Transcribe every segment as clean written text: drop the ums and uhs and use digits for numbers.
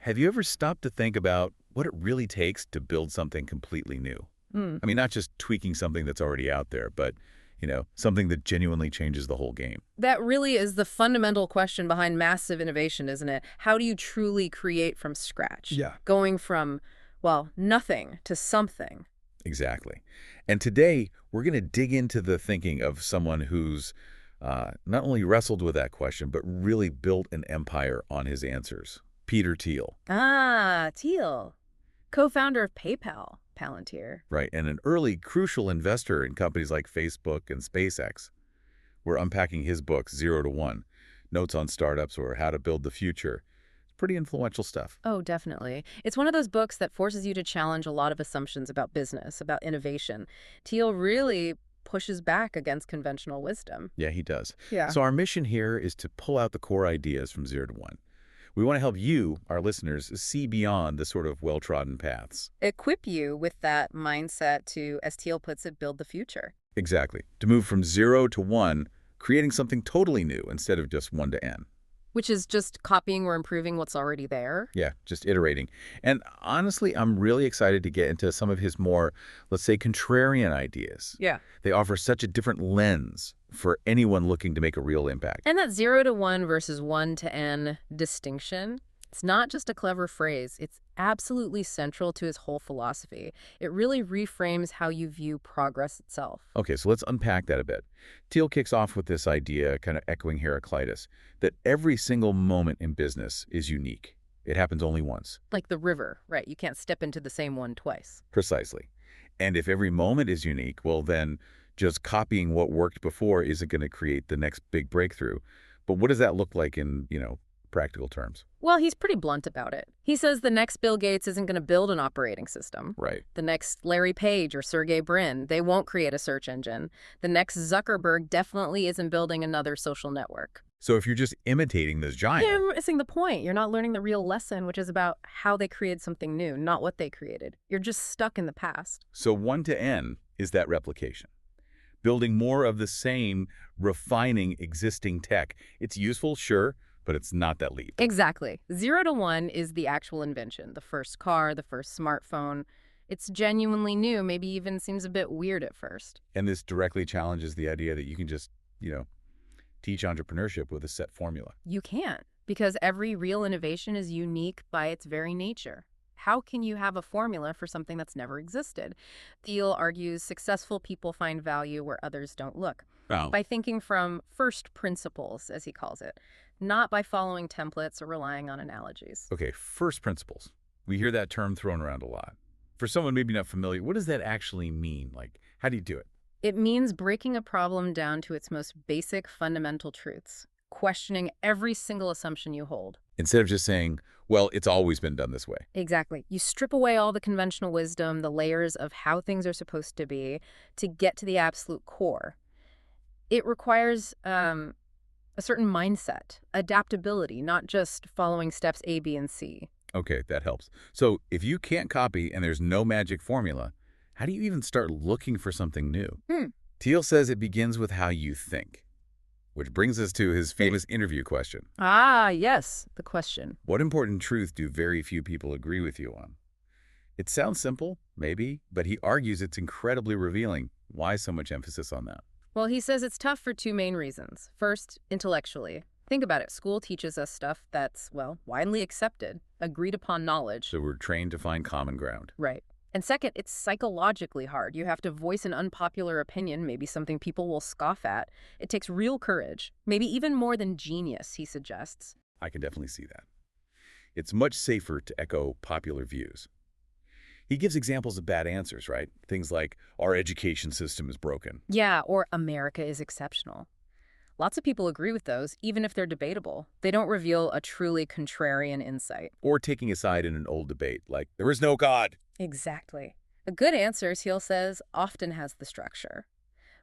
Have you ever stopped to think about what it really takes to build something completely new? Mm. I mean, not just tweaking something that's already out there, but, something that genuinely changes the whole game. That really is the fundamental question behind massive innovation, isn't it? How do you truly create from scratch? Yeah. Going from, well, nothing to something. Exactly. And today, we're going to dig into the thinking of someone who's not only wrestled with that question, but really built an empire on his answers. Peter Thiel, Ah, Thiel, co-founder of PayPal, Palantir. right? And an early crucial investor in companies like Facebook and SpaceX. We're unpacking his book, Zero to One, Notes on Startups or How to Build the Future. It's pretty influential stuff. Oh, definitely. It's one of those books that forces you to challenge a lot of assumptions about business, about innovation. Thiel really pushes back against conventional wisdom. Yeah, he does. Yeah. So our mission here is to pull out the core ideas from Zero to One. We want to help you, our listeners, see beyond the sort of well-trodden paths. Equip you with that mindset to, as Thiel puts it, build the future. Exactly. To move from 0 to 1, creating something totally new instead of just 1 to n. Which is just copying or improving what's already there. Yeah, just iterating. And honestly, I'm really excited to get into some of his more, let's say, contrarian ideas. Yeah. They offer such a different lens for anyone looking to make a real impact. And that 0 to 1 versus 1 to n distinction, it's not just a clever phrase. It's absolutely central to his whole philosophy. It really reframes how you view progress itself. Okay, so let's unpack that a bit. Thiel kicks off with this idea, kind of echoing Heraclitus, that every single moment in business is unique. It happens only once. Like the river, right? You can't step into the same one twice. Precisely. And if every moment is unique, well, then just copying what worked before isn't going to create the next big breakthrough. But what does that look like in, practical terms? Well, he's pretty blunt about it. He says the next Bill Gates isn't going to build an operating system. Right. The next Larry Page or Sergey Brin, they won't create a search engine. The next Zuckerberg definitely isn't building another social network. So if you're just imitating this giant, You're missing the point. You're not learning the real lesson, which is about how they created something new, not what they created. You're just stuck in the past. so 1 to n is that replication. Building more of the same, refining existing tech. It's useful, sure, but it's not that leap. Exactly. 0 to 1 is the actual invention, the first car, the first smartphone. It's genuinely new, maybe even seems a bit weird at first. And this directly challenges the idea that you can just, teach entrepreneurship with a set formula. You can't, because every real innovation is unique by its very nature. How can you have a formula for something that's never existed? Thiel argues successful people find value where others don't look. Oh. By thinking from first principles, as he calls it, not by following templates or relying on analogies. Okay, first principles. We hear that term thrown around a lot. For someone maybe not familiar, what does that actually mean? Like, how do you do it? It means breaking a problem down to its most basic fundamental truths, questioning every single assumption you hold. Instead of just saying, well, it's always been done this way. Exactly. You strip away all the conventional wisdom, the layers of how things are supposed to be, to get to the absolute core. It requires a certain mindset, adaptability, not just following steps A, B, and C. Okay, that helps. So if you can't copy and there's no magic formula, how do you even start looking for something new? Thiel says it begins with how you think, which brings us to his famous interview question. Ah, yes, the question. What important truth do very few people agree with you on? It sounds simple, maybe, but he argues it's incredibly revealing. Why so much emphasis on that? Well, he says it's tough for two main reasons. First, intellectually. Think about it. School teaches us stuff that's, well, widely accepted, agreed upon knowledge. So we're trained to find common ground. Right. And second, it's psychologically hard. You have to voice an unpopular opinion, maybe something people will scoff at. It takes real courage, maybe even more than genius, he suggests. I can definitely see that. It's much safer to echo popular views. He gives examples of bad answers, right? Things like, our education system is broken. Yeah, or America is exceptional. Lots of people agree with those, even if they're debatable. They don't reveal a truly contrarian insight. Or taking a side in an old debate, like, there is no God. Exactly. A good answer, Thiel says, often has the structure.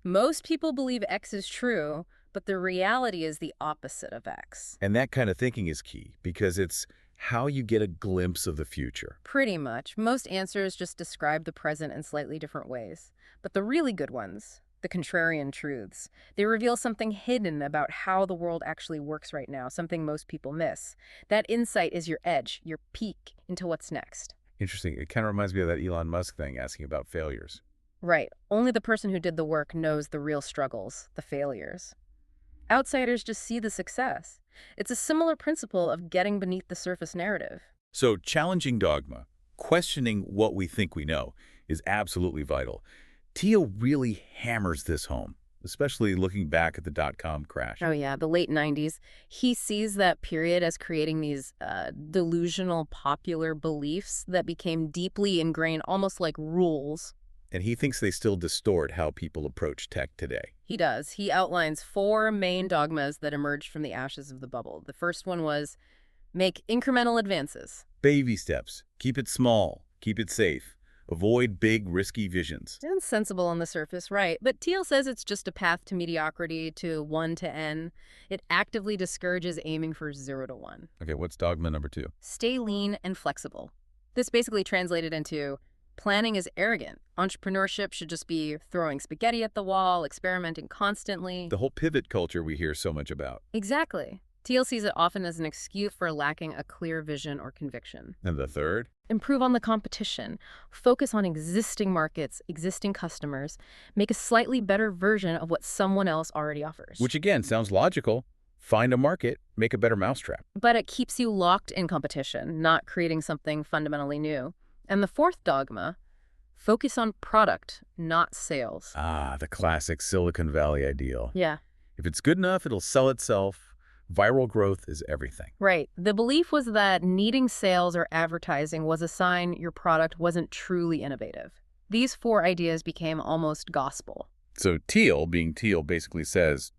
Most people believe X is true, but the reality is the opposite of X. And that kind of thinking is key, because it's how you get a glimpse of the future. Pretty much. Most answers just describe the present in slightly different ways. But the really good ones, the contrarian truths. They reveal something hidden about how the world actually works right now, something most people miss. That insight is your edge, your peek into what's next. Interesting. It kind of reminds me of that Elon Musk thing, asking about failures. Right. Only the person who did the work knows the real struggles, the failures. Outsiders just see the success. It's a similar principle of getting beneath the surface narrative. So challenging dogma, questioning what we think we know, is absolutely vital. Thiel really hammers this home, especially looking back at the dot-com crash. Oh yeah, the late 90s. He sees that period as creating these delusional popular beliefs that became deeply ingrained, almost like rules. And he thinks they still distort how people approach tech today. He does. He outlines 4 main dogmas that emerged from the ashes of the bubble. The first one was make incremental advances. Baby steps. Keep it small. Keep it safe. Avoid big, risky visions. Sounds sensible on the surface, right? But Thiel says it's just a path to mediocrity, to 1 to N. It actively discourages aiming for 0 to 1. Okay, what's dogma number 2? Stay lean and flexible. This basically translated into planning is arrogant. Entrepreneurship should just be throwing spaghetti at the wall, experimenting constantly. The whole pivot culture we hear so much about. Exactly. Thiel sees it often as an excuse for lacking a clear vision or conviction. And the third? Improve on the competition. Focus on existing markets, existing customers. Make a slightly better version of what someone else already offers. Which again sounds logical. Find a market, make a better mousetrap. But it keeps you locked in competition, not creating something fundamentally new. And the fourth dogma, focus on product, not sales. Ah, the classic Silicon Valley ideal. Yeah. If it's good enough, it'll sell itself. Viral growth is everything. Right. The belief was that needing sales or advertising was a sign your product wasn't truly innovative. These 4 ideas became almost gospel. So Thiel, being Thiel, basically says,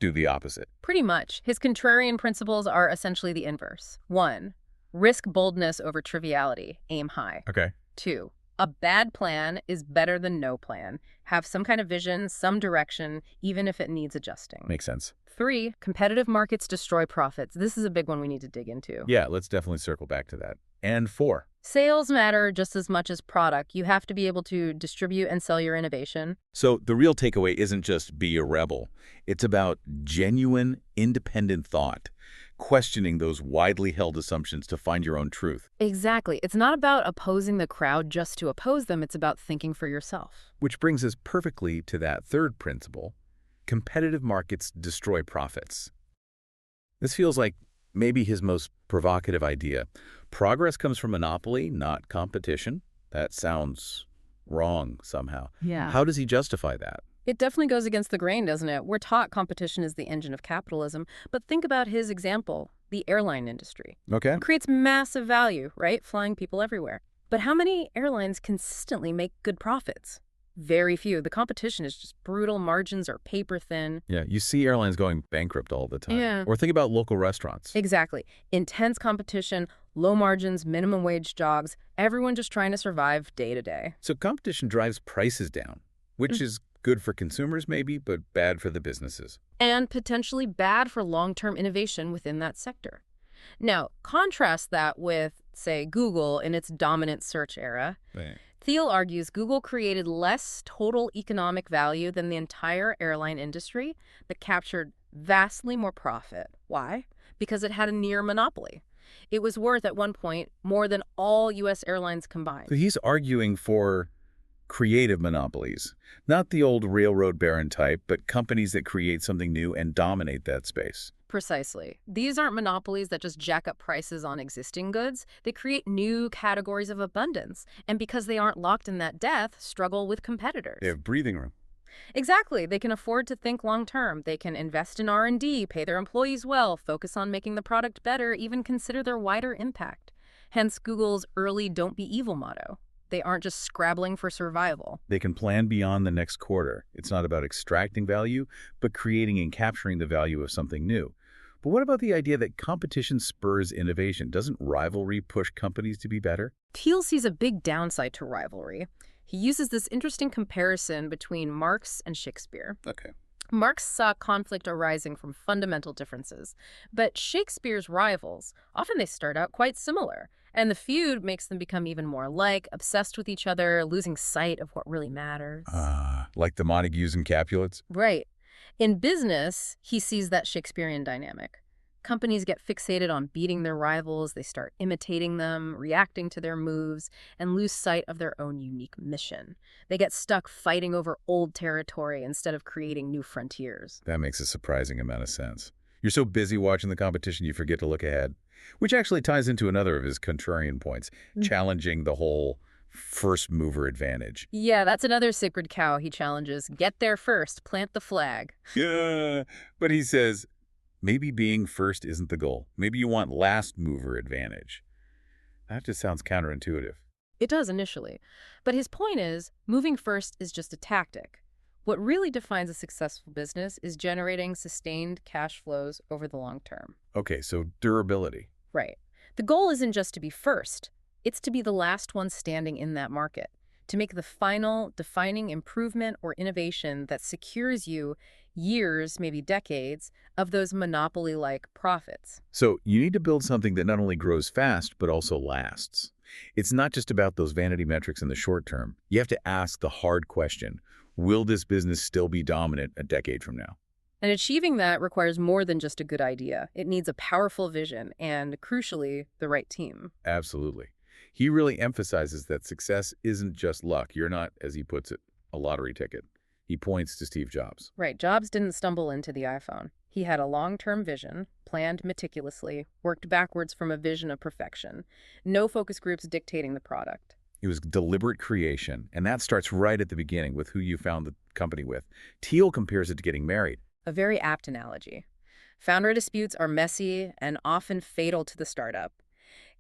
do the opposite. Pretty much. His contrarian principles are essentially the inverse. 1, risk boldness over triviality. Aim high. Okay. 2, a bad plan is better than no plan. Have some kind of vision, some direction, even if it needs adjusting. Makes sense. 3, competitive markets destroy profits. This is a big one we need to dig into. Yeah, let's definitely circle back to that. And 4. Sales matter just as much as product. You have to be able to distribute and sell your innovation. So the real takeaway isn't just be a rebel. It's about genuine, independent thought, questioning those widely held assumptions to find your own truth. Exactly. It's not about opposing the crowd just to oppose them. It's about thinking for yourself. Which brings us perfectly to that third principle. Competitive markets destroy profits. This feels like maybe his most provocative idea. Progress comes from monopoly, not competition. That sounds wrong somehow. Yeah. How does he justify that? It definitely goes against the grain, doesn't it? We're taught competition is the engine of capitalism, but think about his example, the airline industry. Okay. It creates massive value, right? Flying people everywhere. But how many airlines consistently make good profits? Very few. The competition is just brutal. Margins are paper thin. Yeah, you see airlines going bankrupt all the time. Yeah. Or think about local restaurants. Exactly. Intense competition, low margins, minimum wage jobs, everyone just trying to survive day to day. So competition drives prices down, which is good for consumers maybe, but bad for the businesses. And potentially bad for long-term innovation within that sector. Now, contrast that with, say, Google in its dominant search era. Right. Thiel argues Google created less total economic value than the entire airline industry, but captured vastly more profit. Why? Because it had a near monopoly. It was worth, at one point, more than all U.S. airlines combined. So he's arguing for creative monopolies, not the old railroad baron type, but companies that create something new and dominate that space. Precisely. These aren't monopolies that just jack up prices on existing goods. They create new categories of abundance. And because they aren't locked in that death, struggle with competitors. They have breathing room. Exactly. They can afford to think long-term. They can invest in R&D, pay their employees well, focus on making the product better, even consider their wider impact. Hence Google's early don't be evil motto. They aren't just scrabbling for survival. They can plan beyond the next quarter. It's not about extracting value, but creating and capturing the value of something new. But what about the idea that competition spurs innovation? Doesn't rivalry push companies to be better? Thiel sees a big downside to rivalry. He uses this interesting comparison between Marx and Shakespeare. Okay. Marx saw conflict arising from fundamental differences, but Shakespeare's rivals, often they start out quite similar. And the feud makes them become even more alike, obsessed with each other, losing sight of what really matters. Like the Montagues and Capulets? Right. In business, he sees that Shakespearean dynamic. Companies get fixated on beating their rivals, they start imitating them, reacting to their moves, and lose sight of their own unique mission. They get stuck fighting over old territory instead of creating new frontiers. That makes a surprising amount of sense. You're so busy watching the competition you forget to look ahead, which actually ties into another of his contrarian points, challenging the whole first mover advantage. Yeah, that's another sacred cow he challenges. Get there first, plant the flag. Yeah, but he says, maybe being first isn't the goal. Maybe you want last mover advantage. That just sounds counterintuitive. It does initially. But his point is, moving first is just a tactic. What really defines a successful business is generating sustained cash flows over the long term. Okay, so durability. Right. The goal isn't just to be first. It's to be the last one standing in that market, to make the final defining improvement or innovation that secures you years, maybe decades, of those monopoly-like profits. So you need to build something that not only grows fast, but also lasts. It's not just about those vanity metrics in the short term. You have to ask the hard question, will this business still be dominant a decade from now? And achieving that requires more than just a good idea. It needs a powerful vision and, crucially, the right team. Absolutely. He really emphasizes that success isn't just luck. You're not, as he puts it, a lottery ticket. He points to Steve Jobs. Right, Jobs didn't stumble into the iPhone. He had a long-term vision, planned meticulously, worked backwards from a vision of perfection. No focus groups dictating the product. It was deliberate creation, and that starts right at the beginning with who you found the company with. Thiel compares it to getting married. A very apt analogy. Founder disputes are messy and often fatal to the startup.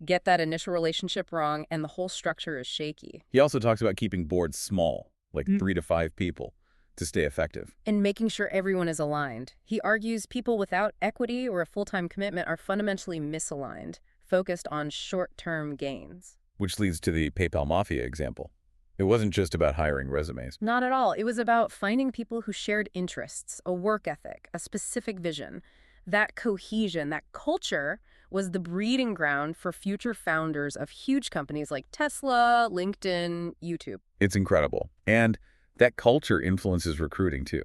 Get that initial relationship wrong, and the whole structure is shaky. He also talks about keeping boards small, like 3 to 5 people, to stay effective. And making sure everyone is aligned. He argues people without equity or a full-time commitment are fundamentally misaligned, focused on short-term gains. Which leads to the PayPal Mafia example. It wasn't just about hiring resumes. Not at all. It was about finding people who shared interests, a work ethic, a specific vision. That cohesion, that culture was the breeding ground for future founders of huge companies like Tesla, LinkedIn, YouTube. It's incredible. And that culture influences recruiting too.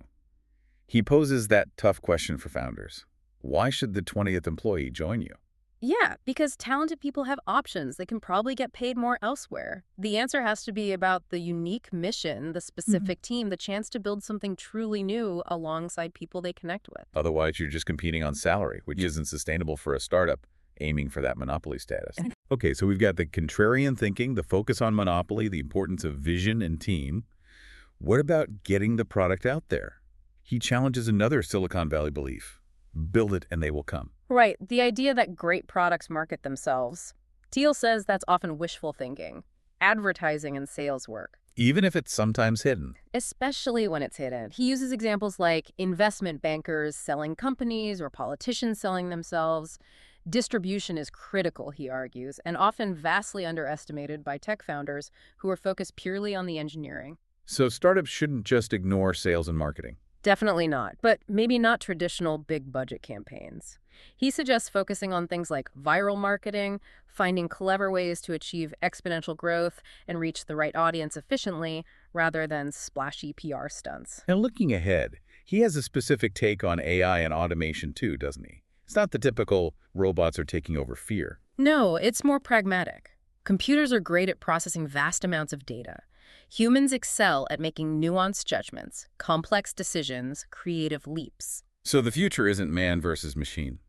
He poses that tough question for founders. Why should the 20th employee join you? Yeah, because talented people have options. They can probably get paid more elsewhere. The answer has to be about the unique mission, the specific team, the chance to build something truly new alongside people they connect with. Otherwise, you're just competing on salary, which isn't sustainable for a startup aiming for that monopoly status. Okay, so we've got the contrarian thinking, the focus on monopoly, the importance of vision and team. What about getting the product out there? He challenges another Silicon Valley belief. Build it and they will come. Right, the idea that great products market themselves. Thiel says that's often wishful thinking, advertising and sales work. Even if it's sometimes hidden. Especially when it's hidden. He uses examples like investment bankers selling companies or politicians selling themselves. Distribution is critical, he argues, and often vastly underestimated by tech founders who are focused purely on the engineering. So startups shouldn't just ignore sales and marketing. Definitely not, but maybe not traditional big budget campaigns. He suggests focusing on things like viral marketing, finding clever ways to achieve exponential growth and reach the right audience efficiently, rather than splashy PR stunts. And looking ahead, he has a specific take on AI and automation too, doesn't he? It's not the typical robots are taking over fear. No, it's more pragmatic. Computers are great at processing vast amounts of data. Humans excel at making nuanced judgments, complex decisions, creative leaps. So the future isn't man versus machine.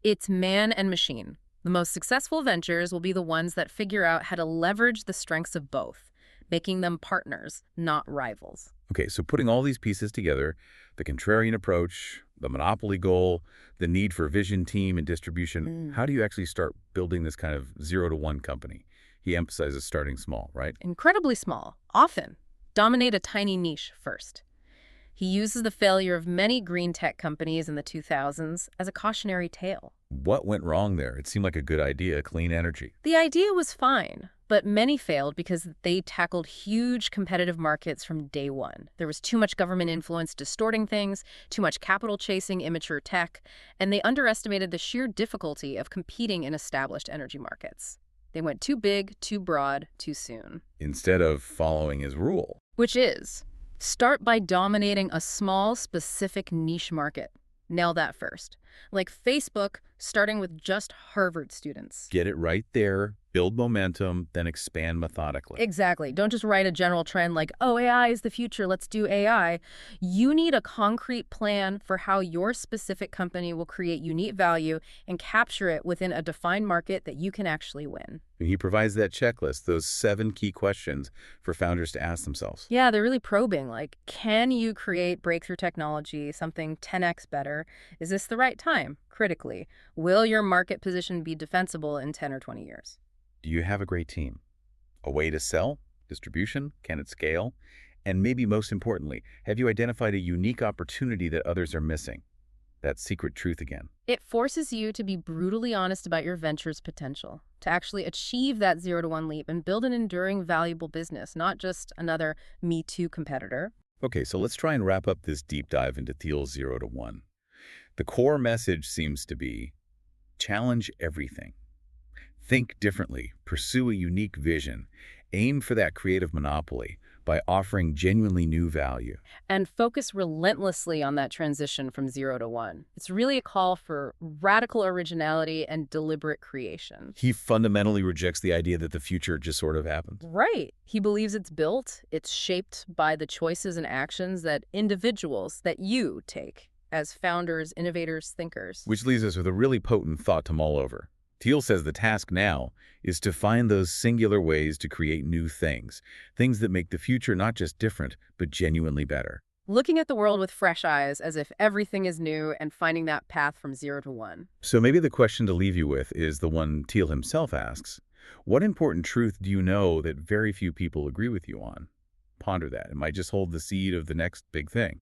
It's man and machine. The most successful ventures will be the ones that figure out how to leverage the strengths of both, making them partners, not rivals. Okay, so putting all these pieces together, the contrarian approach, the monopoly goal, the need for vision, team, and distribution, how do you actually start building this kind of 0 to 1 company? He emphasizes starting small, right? Incredibly small, often. Dominate a tiny niche first. He uses the failure of many green tech companies in the 2000s as a cautionary tale. What went wrong there? It seemed like a good idea, clean energy. The idea was fine, but many failed because they tackled huge competitive markets from day one. There was too much government influence distorting things, too much capital chasing immature tech, and they underestimated the sheer difficulty of competing in established energy markets. They went too big, too broad, too soon. Instead of following his rule. Which is, start by dominating a small, specific niche market. Nail that first. Like Facebook, starting with just Harvard students. Get it right there, build momentum, then expand methodically. Exactly. Don't just write a general trend like, oh, AI is the future, let's do AI. You need a concrete plan for how your specific company will create unique value and capture it within a defined market that you can actually win. And he provides that checklist, those 7 key questions for founders to ask themselves. Yeah, they're really probing, like, can you create breakthrough technology, something 10x better? Is this the right time? Critically, will your market position be defensible in 10 or 20 years? Do you have a great team? A way to sell? Distribution? Can it scale? And maybe most importantly, have you identified a unique opportunity that others are missing? That secret truth again. It forces you to be brutally honest about your venture's potential, to actually achieve that 0 to 1 leap and build an enduring, valuable business, not just another Me Too competitor. Okay, so let's try and wrap up this deep dive into Thiel's 0 to 1. The core message seems to be, challenge everything. Think differently, pursue a unique vision, aim for that creative monopoly by offering genuinely new value. And focus relentlessly on that transition from 0 to 1. It's really a call for radical originality and deliberate creation. He fundamentally rejects the idea that the future just sort of happens. Right. He believes it's built, it's shaped by the choices and actions that individuals, that you take as founders, innovators, thinkers. Which leaves us with a really potent thought to mull over. Thiel says the task now is to find those singular ways to create new things that make the future not just different, but genuinely better. Looking at the world with fresh eyes, as if everything is new, and finding that path from 0 to 1. So maybe the question to leave you with is the one Thiel himself asks. What important truth do you know that very few people agree with you on? Ponder that. It might just hold the seed of the next big thing.